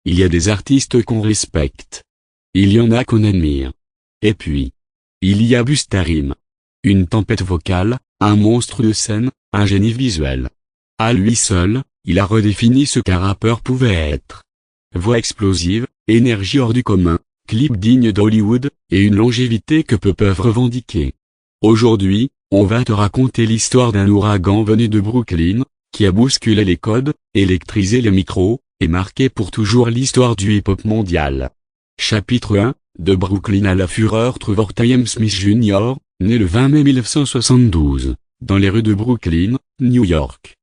il y a des artistes qu'on respecte. Il y en a qu'on admire. Et puis, il y a Busta Rhymes. Une tempête vocale, un monstre de scène, un génie visuel. À lui seul, il a redéfini ce qu'un rappeur pouvait être. Voix explosive, énergie hors du commun, clip digne d'Hollywood, et une longévité que peu peuvent revendiquer. Aujourd'hui, on va te raconter l'histoire d'un ouragan venu de Brooklyn, qui a bousculé les codes, électrisé les micros, et marqué pour toujours l'histoire du hip-hop mondial. Chapitre 1, de Brooklyn à la fureur. Trevor T.M. Smith Jr., né le 20 mai 1972, dans les rues de Brooklyn, New York.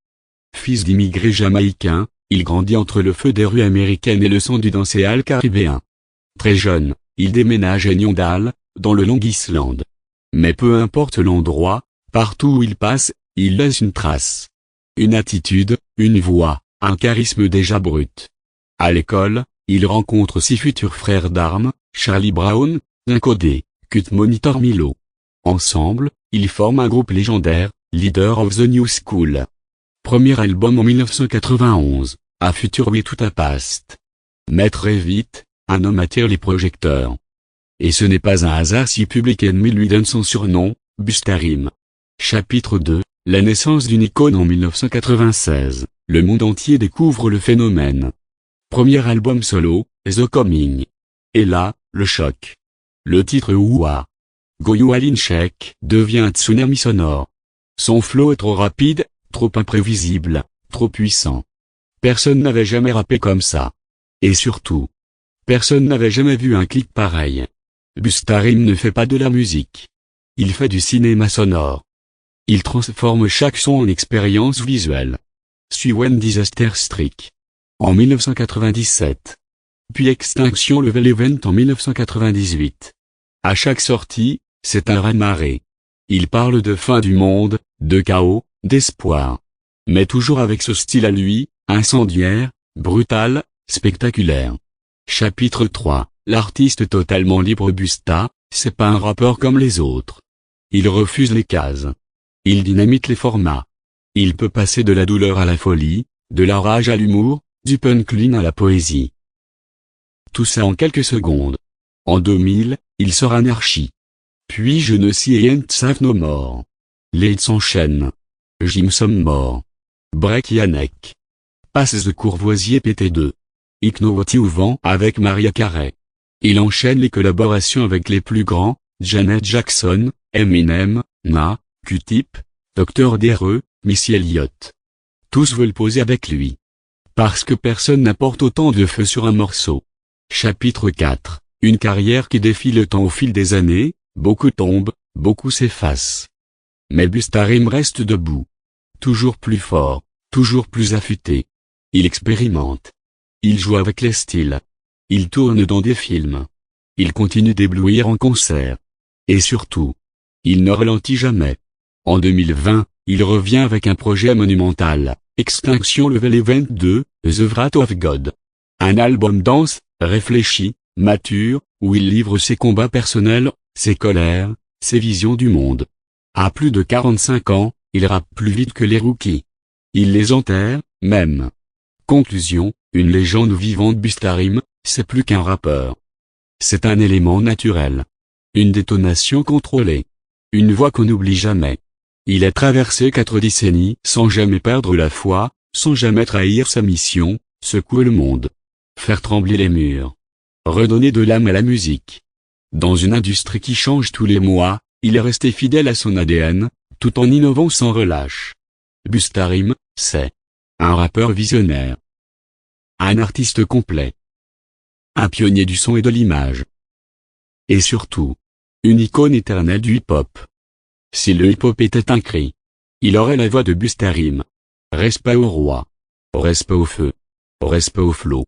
Fils d'immigrés jamaïcains, il grandit entre le feu des rues américaines et le son du dancehall caribéen. Très jeune, il déménage à Nyondale, dans le Long Island. Mais peu importe l'endroit, partout où il passe, il laisse une trace. Une attitude, une voix, un charisme déjà brut. À l'école, il rencontre 6 futurs frères d'armes, Charlie Brown, Incodé, Cut Monitor Milo. Ensemble, ils forment un groupe légendaire, Leader of the New School. Premier album en 1991, A Future We Tout a Past. Mais très vite, un homme attire les projecteurs. Et ce n'est pas un hasard si Public Enemy lui donne son surnom, Busta Rhymes. Chapitre 2, la naissance d'une icône en 1996, le monde entier découvre le phénomène. Premier album solo, The Coming. Et là, le choc. Le titre Ouah. Goyou Check devient un tsunami sonore. Son flow est trop rapide, trop imprévisible, trop puissant. Personne n'avait jamais rappé comme ça. Et surtout, personne n'avait jamais vu un clip pareil. Busta Rhymes ne fait pas de la musique. Il fait du cinéma sonore. Il transforme chaque son en expérience visuelle. Suis When Disaster Strike. En 1997. Puis Extinction Level Event en 1998. À chaque sortie, c'est un raz-de-marée. Il parle de fin du monde, de chaos, d'espoir. Mais toujours avec ce style à lui, incendiaire, brutal, spectaculaire. Chapitre 3, l'artiste totalement libre. Busta, c'est pas un rappeur comme les autres. Il refuse les cases. Il dynamite les formats. Il peut passer de la douleur à la folie, de la rage à l'humour, du punchline à la poésie. Tout ça en quelques secondes. En 2000, il sort Anarchy. Puis Je ne sais et Ain't Safe No More. Les hits s'enchaînent. Jim Some More. Break Yannick. Passe The Courvoisier PT2. Iknowati ou Vent avec Maria Carey. Il enchaîne les collaborations avec les plus grands, Janet Jackson, Eminem, Na, Q-Tip, Dr. Dre, Missy Elliott. Tous veulent poser avec lui. Parce que personne n'apporte autant de feu sur un morceau. Chapitre 4, une carrière qui défie le temps au fil des années, beaucoup tombent, beaucoup s'effacent. Mais Busta Rhymes reste debout. Toujours plus fort, toujours plus affûté. Il expérimente. Il joue avec les styles. Il tourne dans des films. Il continue d'éblouir en concert. Et surtout, il ne ralentit jamais. En 2020, il revient avec un projet monumental, Extinction Level Event 2, The Wrath of God. Un album dense, réfléchi, mature, où il livre ses combats personnels, ses colères, ses visions du monde. À plus de 45 ans, il rappe plus vite que les rookies. Il les enterre, même. Conclusion, une légende vivante. Busta Rhymes, c'est plus qu'un rappeur. C'est un élément naturel. Une détonation contrôlée. Une voix qu'on n'oublie jamais. Il a traversé 4 décennies sans jamais perdre la foi, sans jamais trahir sa mission, secouer le monde. Faire trembler les murs. Redonner de l'âme à la musique. Dans une industrie qui change tous les mois, il est resté fidèle à son ADN, tout en innovant sans relâche. Busta Rhymes, c'est un rappeur visionnaire. Un artiste complet. Un pionnier du son et de l'image. Et surtout, une icône éternelle du hip-hop. Si le hip-hop était un cri, il aurait la voix de Busta Rhymes. Respect au roi. Respect au feu. Respect au flow.